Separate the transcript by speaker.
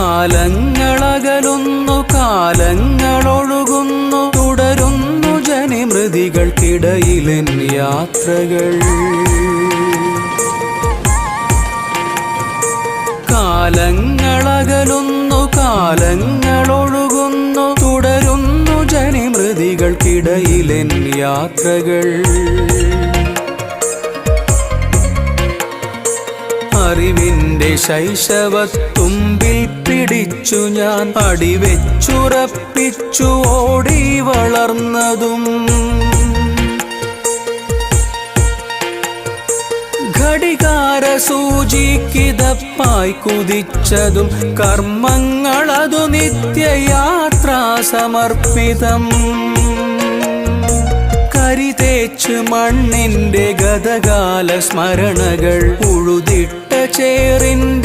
Speaker 1: കാലങ്ങളകലുന്നു കാലങ്ങളൊഴുകുന്നു തുടരുന്നു ജനിമൃതികൾക്കിടയിലെൻ യാത്രകൾ. കാലങ്ങളകലുന്നു കാലങ്ങളൊഴുകുന്നു തുടരുന്നു ജനിമൃതികൾക്കിടയിലെൻ യാത്രകൾ. അറിവിൻ്റെ ശൈശവത്തുമ്പിൽ പിടിച്ചു ഞാൻ അടിവെച്ചുറപ്പിച്ചു ഓടി വളർന്നതും ഘടികാര സൂചിക്കിതപ്പായി കുതിച്ചതും കർമ്മങ്ങളതു നിത്യയാത്രാ സമർപ്പിതം. കരിതേച്ച് മണ്ണിൻ്റെ ഗതകാല സ്മരണകൾ ഉഴുതിട്ട ചേറിൻ്റെ